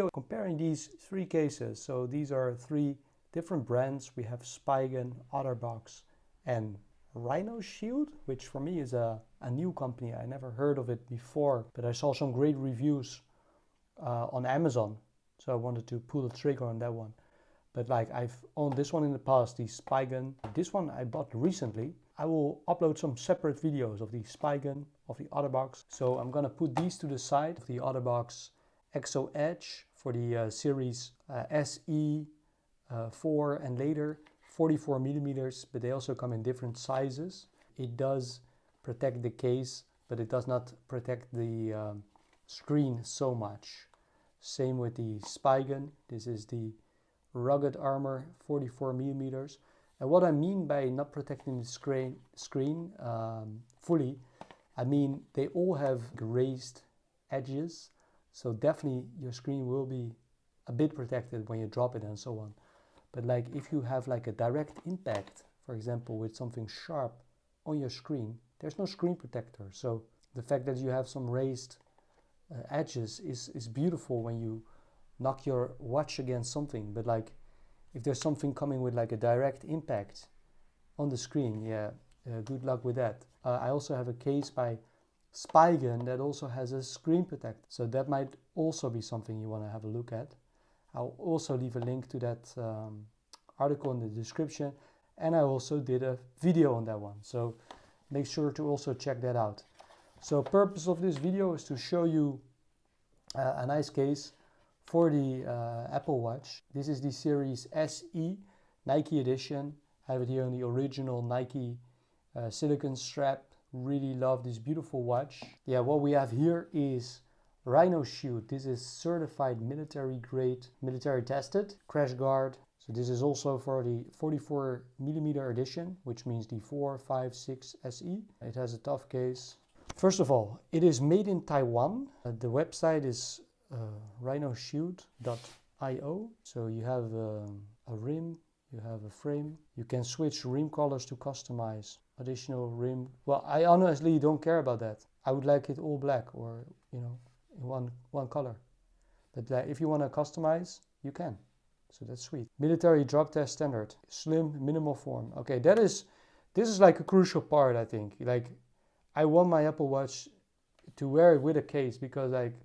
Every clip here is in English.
video comparing these three cases. So these are three different brands. We have Spigen, OtterBox, and RhinoShield, which for me is a new company. I never heard of it before, but I saw some great reviews on Amazon. So I wanted to pull the trigger on that one. But like I've owned this one in the past, the Spigen. This one I bought recently. I will upload some separate videos of the Spigen, of the OtterBox. So I'm gonna put these to the side. The OtterBox Exo Edge for the series SE 4 and later, 44 millimeters, but they also come in different sizes. It does protect the case, but it does not protect the screen so much. Same with the Spigen. This is the rugged armor, 44 millimeters. And what I mean by not protecting the screen fully, I mean they all have raised edges, so definitely your screen will be a bit protected when you drop it and so on. But like if you have like a direct impact, for example, with something sharp on your screen, there's no screen protector. So the fact that you have some raised edges is beautiful when you knock your watch against something. But like if there's something coming with like a direct impact on the screen, yeah, good luck with that. I also have a case by Spigen that also has a screen protector. So that might also be something you want to have a look at. I'll also leave a link to that article in the description, and I also did a video on that one, so make sure to also check that out. So purpose of this video is to show you a nice case for the Apple Watch. This is the series SE Nike edition. I have it here on the original Nike silicone strap. Really love this beautiful watch. Yeah, what we have here is RhinoShield. This is certified military grade, military tested, CrashGuard. So this is also for the 44 millimeter edition, which means the 4, 5, 6 SE. It has a tough case. First of all, it is made in Taiwan. The website is rhinoshield.io. So you have a rim, you have a frame. You can switch rim colors to customize additional rim. Well, I honestly don't care about that. I would like it all black or, you know, in one color. But if you want to customize, you can. So that's sweet. Military drop test standard. Slim, minimal form. Okay, this is like a crucial part, I think. Like, I want my Apple Watch to wear it with a case because like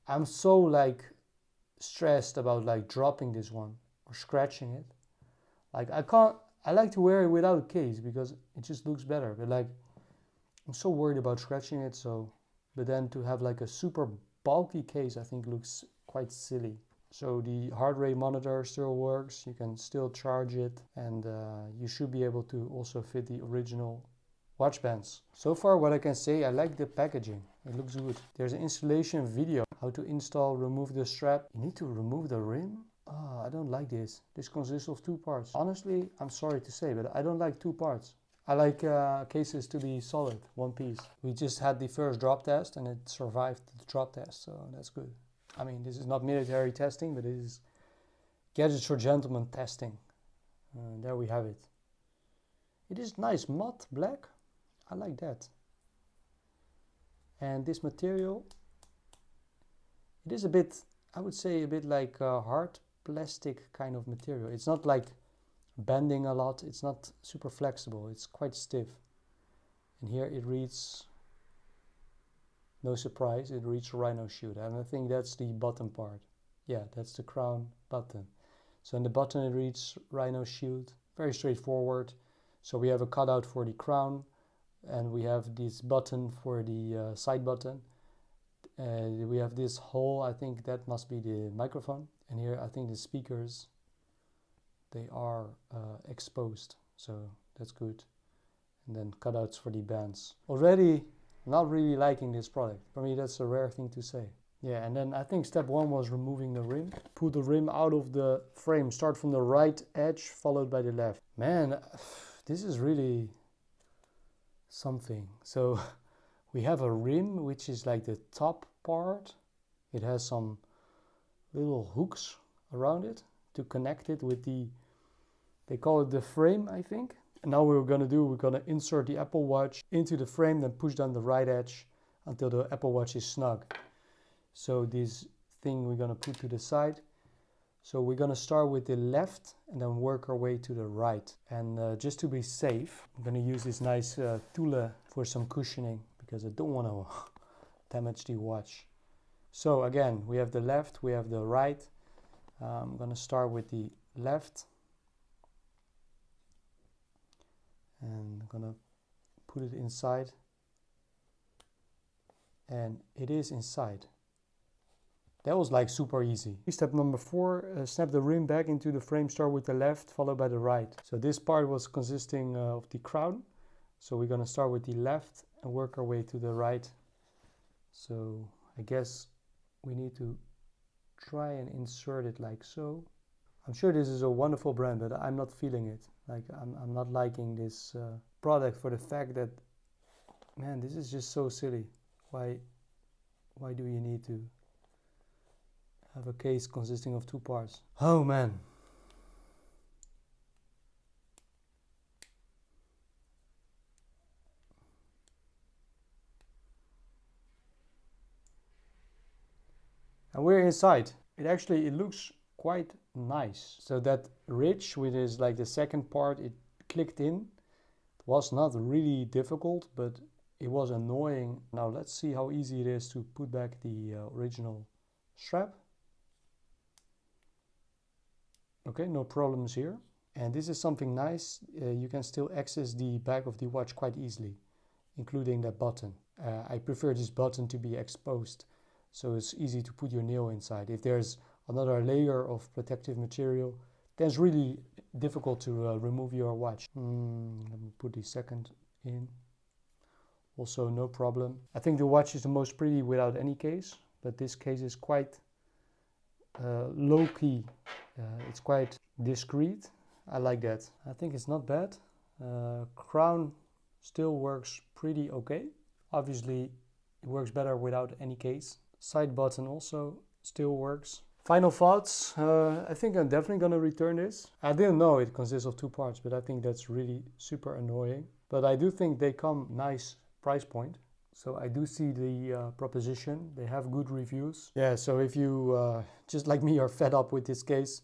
I'm so like stressed about like dropping this one or scratching it. Like I like to wear it without a case because it just looks better. But like I'm so worried about scratching it, so but then to have like a super bulky case I think looks quite silly. So the heart rate monitor still works, you can still charge it, and you should be able to also fit the original watch bands. So far what I can say, I like the packaging, it looks good. There's an installation video, how to install, remove the strap. You need to remove the rim? I don't like this. This consists of 2 parts. Honestly, I'm sorry to say, but I don't like 2 parts. I like cases to be solid, one piece. We just had the first drop test and it survived the drop test, so that's good. I mean, this is not military testing, but it is gadgets for gentlemen testing. There we have it. It is nice matte black. I like that. And this material, it is a bit, I would say a bit like hard plastic kind of material. It's not like bending a lot, it's not super flexible, it's quite stiff. And here it reads, no surprise, it reads RhinoShield, and I think that's the bottom part. Yeah, that's the crown button. So in the button it reads RhinoShield, very straightforward. So we have a cutout for the crown, and we have this button for the side button. We have this hole, I think that must be the microphone. And here I think the speakers, they are exposed, so that's good. And then cutouts for the bands. Already not really liking this product. For me that's a rare thing to say. Yeah, and then I think step 1 was removing the rim. Pull the rim out of the frame. Start from the right edge followed by the left. Man, this is really something. So we have a rim which is like the top part. It has some little hooks around it to connect it with the, they call it the frame, I think. And now what we're gonna do, we're gonna insert the Apple Watch into the frame, then push down the right edge until the Apple Watch is snug. So this thing we're gonna put to the side. So we're gonna start with the left and then work our way to the right. And just to be safe, I'm gonna use this nice Thule for some cushioning because I don't wanna damage the watch. So again, we have the left, we have the right. I'm gonna start with the left. And I'm gonna put it inside. And it is inside. That was like super easy. Step number 4, snap the rim back into the frame, start with the left, followed by the right. So this part was consisting of the crown. So we're gonna start with the left and work our way to the right. So I guess we need to try and insert it like so. I'm sure this is a wonderful brand, but I'm not feeling it. Like I'm not liking this product for the fact that, man, this is just so silly. Why do you need to have a case consisting of 2 parts? Oh man. And we're inside. It looks quite nice. So that ridge, which is like the second part, it clicked in. It was not really difficult, but it was annoying. Now let's see how easy it is to put back the original strap. Okay, no problems here. And this is something nice. You can still access the back of the watch quite easily, including that button. I prefer this button to be exposed, so it's easy to put your nail inside. If there's another layer of protective material, then it's really difficult to remove your watch. Let me put the second in. Also no problem. I think the watch is the most pretty without any case, but this case is quite low-key. It's quite discreet. I like that. I think it's not bad. Crown still works pretty okay. Obviously it works better without any case. Side button also still works. Final thoughts. I think I'm definitely gonna return this. I didn't know it consists of 2 parts, but I think that's really super annoying. But I do think they come nice price point. So I do see the proposition. They have good reviews. Yeah, so if you just like me are fed up with this case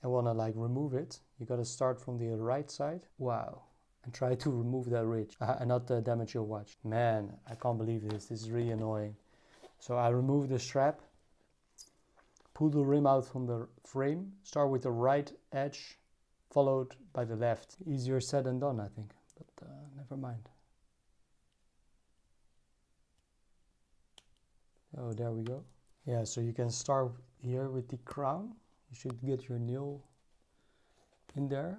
and wanna like remove it, you gotta start from the right side. Wow. And try to remove that ridge and not damage your watch. Man, I can't believe this. This is really annoying. So I remove the strap, pull the rim out from the frame, start with the right edge, followed by the left. Easier said than done, I think, but never mind. Oh, there we go. Yeah, so you can start here with the crown. You should get your nail in there.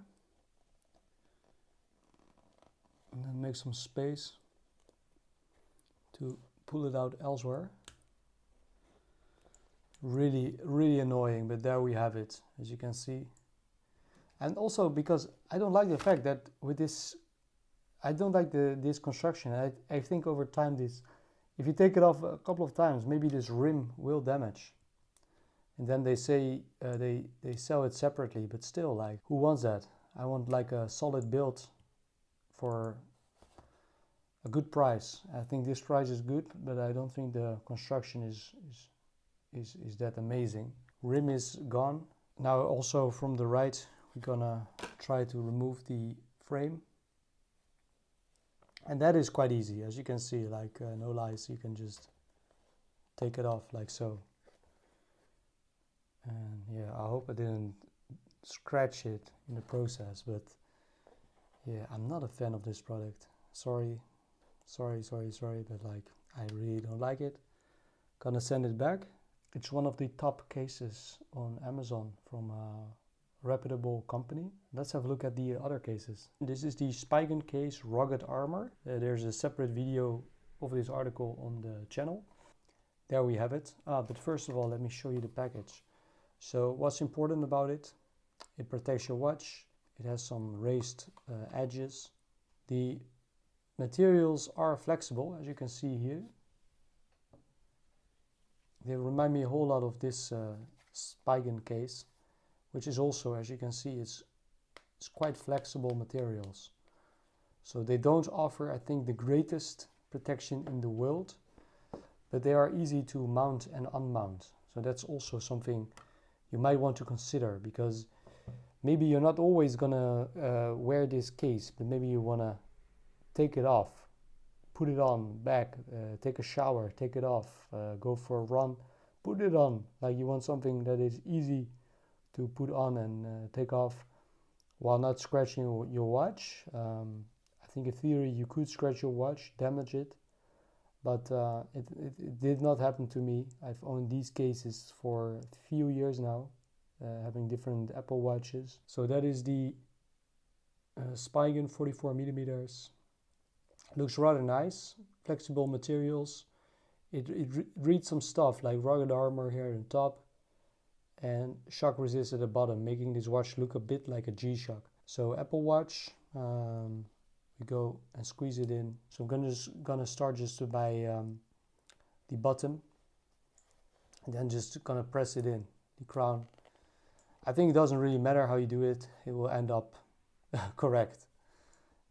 And then make some space to pull it out elsewhere. Really annoying, but there we have it, as you can see. And also because I don't like the fact that with this, I don't like this construction. I think over time if you take it off a couple of times, maybe this rim will damage. And then they say they sell it separately, but still, like, who wants that? I want like a solid build for a good price. I think this price is good, but I don't think the construction is that amazing. Rim is gone. Now also from the right, we're gonna try to remove the frame. And that is quite easy, as you can see, like no lies, you can just take it off like so. And yeah, I hope I didn't scratch it in the process, but yeah, I'm not a fan of this product. Sorry, but like, I really don't like it. Gonna send it back. It's one of the top cases on Amazon from a reputable company. Let's have a look at the other cases. This is the Spigen case Rugged Armor. There's a separate video of this article on the channel. There we have it. But first of all, let me show you the package. So what's important about it? It protects your watch. It has some raised edges. The materials are flexible, as you can see here. They remind me a whole lot of this Spigen case, which is also, as you can see, it's quite flexible materials. So they don't offer, I think, the greatest protection in the world, but they are easy to mount and unmount. So that's also something you might want to consider, because maybe you're not always gonna wear this case, but maybe you wanna take it off, put it on back, take a shower, take it off, go for a run, put it on. Like, you want something that is easy to put on and take off while not scratching your watch. I think in theory you could scratch your watch, damage it, but it did not happen to me. I've owned these cases for a few years now, having different Apple watches. So that is the Spigen 44 millimeters. Looks rather nice, flexible materials. It reads some stuff like rugged armor here at the top and shock resist at the bottom, making this watch look a bit like a G-Shock. So Apple Watch, we go and squeeze it in. So I'm gonna start just by the bottom, and then just gonna press it in, the crown. I think it doesn't really matter how you do it, it will end up correct.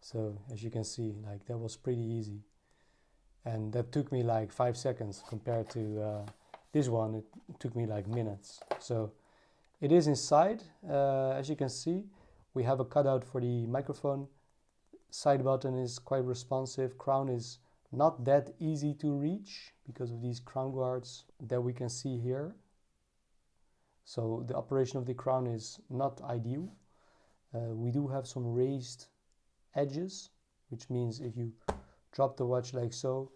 So as you can see, like, that was pretty easy. And that took me like 5 seconds compared to this one. It took me like minutes. So it is inside. As you can see, we have a cutout for the microphone. Side button is quite responsive. Crown is not that easy to reach because of these crown guards that we can see here. So the operation of the crown is not ideal. We do have some raised edges, which means if you drop the watch like so,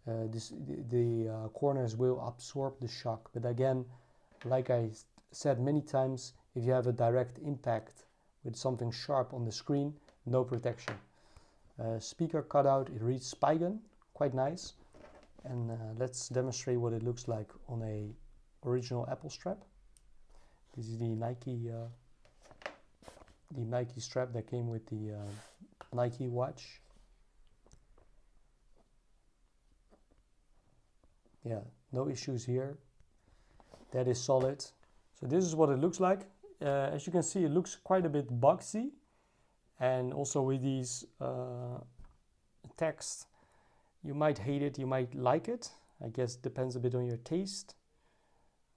the corners will absorb the shock. But again, like I said many times, if you have a direct impact with something sharp on the screen, no protection. Speaker cutout, it reads Spigen, quite nice. And let's demonstrate what it looks like on a original Apple strap. This is the Nike strap that came with the Nike watch. Yeah, no issues here. That is solid. So this is what it looks like. As you can see, it looks quite a bit boxy, and also with these text, you might hate it, you might like it. I guess it depends a bit on your taste.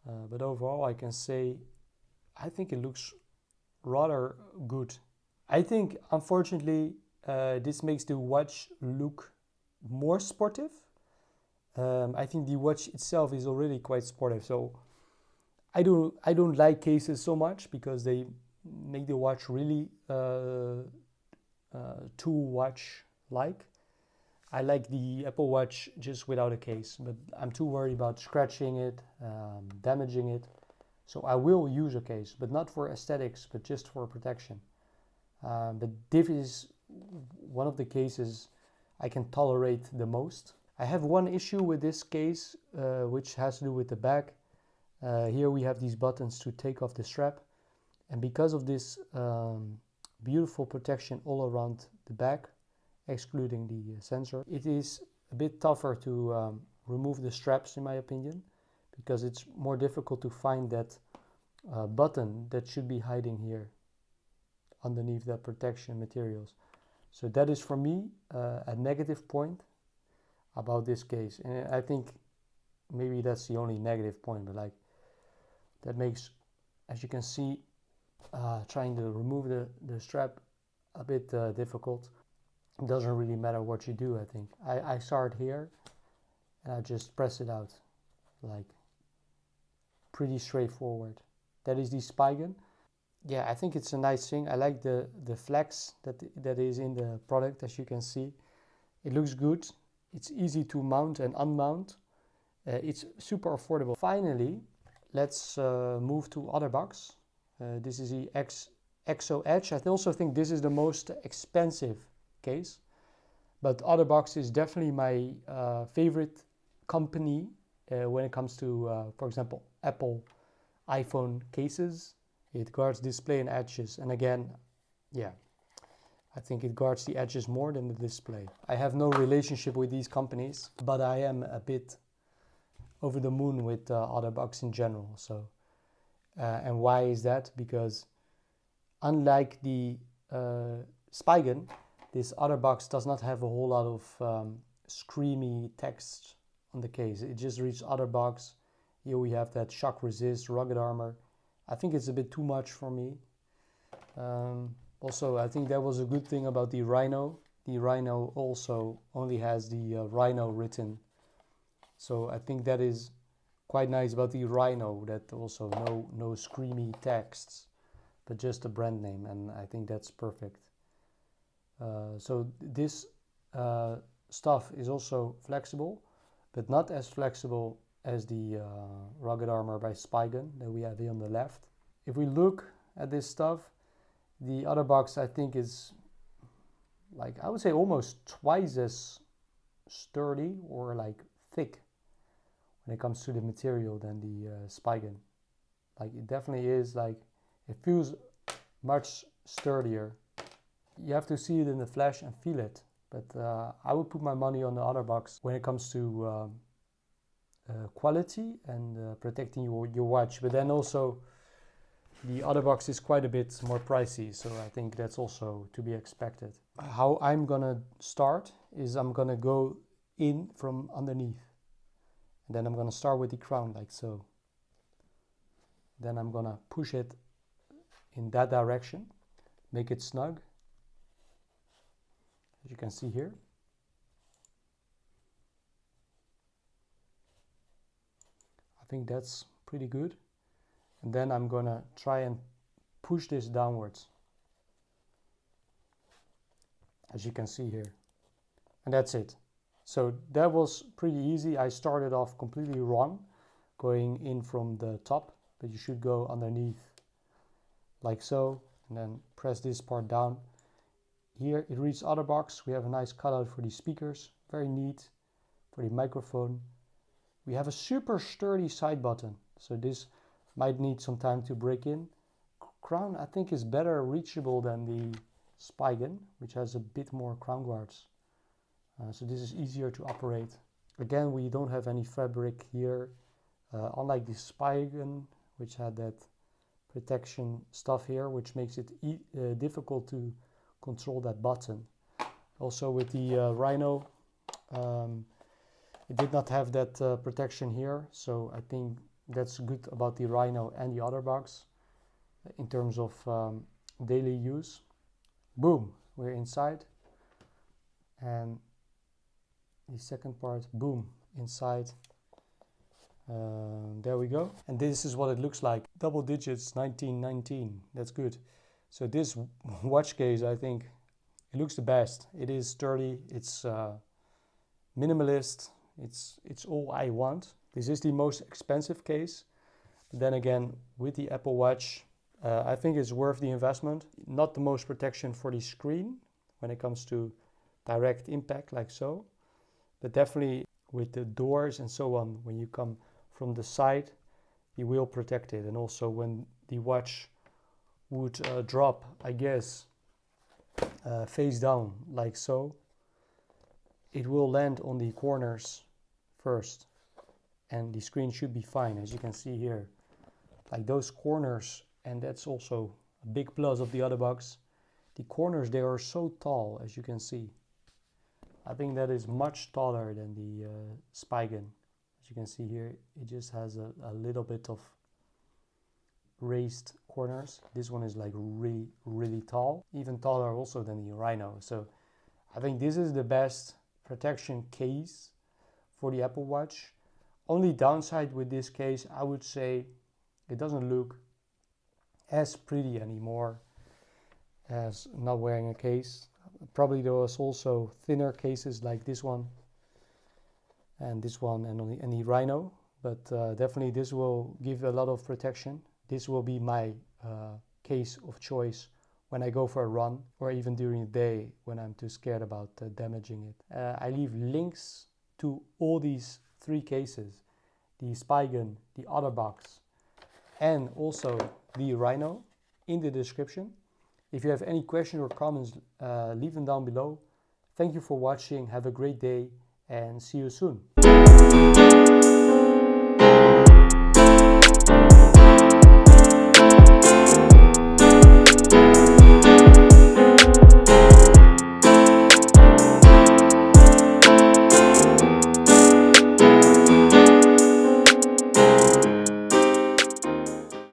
But overall, I can say I think it looks rather good. I think, unfortunately, this makes the watch look more sportive. I think the watch itself is already quite sportive, so I don't like cases so much because they make the watch really too watch-like. I like the Apple Watch just without a case, but I'm too worried about scratching it, damaging it. So I will use a case, but not for aesthetics, but just for protection. But this is one of the cases I can tolerate the most. I have one issue with this case, which has to do with the back. Here we have these buttons to take off the strap. And because of this beautiful protection all around the back, excluding the sensor, it is a bit tougher to remove the straps, in my opinion, because it's more difficult to find that button that should be hiding here underneath that protection materials. So that is, for me, a negative point about this case. And I think maybe that's the only negative point, but like, that makes, as you can see, trying to remove the strap a bit difficult. It doesn't really matter what you do, I think. I start here and I just press it out, like, pretty straightforward. That is the Spigen. Yeah, I think it's a nice thing. I like the flex that is in the product, as you can see. It looks good. It's easy to mount and unmount. It's super affordable. Finally, let's move to OtterBox. This is the Exo Edge. I also think this is the most expensive case, but OtterBox is definitely my favorite company when it comes to, for example, Apple iPhone cases. It guards display and edges, and again, yeah, I think it guards the edges more than the display. I have no relationship with these companies, but I am a bit over the moon with OtterBox in general. So, and why is that? Because unlike the Spigen, this OtterBox does not have a whole lot of screamy text on the case. It just reads OtterBox. Here we have that shock resist, rugged armor. I think it's a bit too much for me. Also, I think that was a good thing about the Rhino. The Rhino also only has the Rhino written. So I think that is quite nice about the Rhino, that also no screamy texts, but just a brand name, and I think that's perfect. So this stuff is also flexible, but not as flexible as the rugged armor by Spigen that we have here on the left. If we look at this stuff, the OtterBox I think is, like, I would say almost twice as sturdy or like thick when it comes to the material than the Spigen. Like, it definitely is, like, it feels much sturdier. You have to see it in the flesh and feel it, but I would put my money on the OtterBox when it comes to quality and protecting your watch. But then also the OtterBox is quite a bit more pricey, so I think that's also to be expected. How I'm gonna start is I'm gonna go in from underneath, and then I'm gonna start with the crown like so. Then I'm gonna push it in that direction, make it snug, as you can see here. I think that's pretty good. And then I'm gonna try and push this downwards, as you can see here. And that's it. So that was pretty easy. I started off completely wrong, going in from the top, but you should go underneath like so, and then press this part down. Here it reads OtterBox. We have a nice cutout for the speakers, very neat. For the microphone, we have a super sturdy side button, so this might need some time to break in. Crown I think is better reachable than the Spigen, which has a bit more crown guards. So this is easier to operate. Again, we don't have any fabric here, unlike the Spigen, which had that protection stuff here, which makes it difficult to control that button. Also with the Rhino, it did not have that protection here, so I think that's good about the Rhino and the OtterBox in terms of daily use. Boom, we're inside, and the second part, boom, inside. There we go, and this is what it looks like. Double digits, 1919, that's good. So this watch case, I think it looks the best. It is sturdy, it's minimalist, it's all I want. This is the most expensive case. But then again, with the Apple Watch, I think it's worth the investment. Not the most protection for the screen when it comes to direct impact like so, but definitely with the doors and so on, when you come from the side, you will protect it. And also when the watch would drop, I guess, face down like so, it will land on the corners first, and the screen should be fine, as you can see here. Like those corners, and that's also a big plus of the OtterBox. The corners, they are so tall, as you can see. I think that is much taller than the Spigen. As you can see here, it just has a little bit of raised corners. This one is like really, really tall, even taller also than the Rhino. So I think this is the best protection case for the Apple Watch. Only downside with this case, I would say it doesn't look as pretty anymore as not wearing a case. Probably there was also thinner cases like this one and this one and the Rhino, but definitely this will give a lot of protection. This will be my case of choice when I go for a run, or even during the day when I'm too scared about damaging it. I leave links to all these three cases, the Spigen, the OtterBox, and also the Rhino, in the description. If you have any questions or comments, leave them down below. Thank you for watching, have a great day, and see you soon.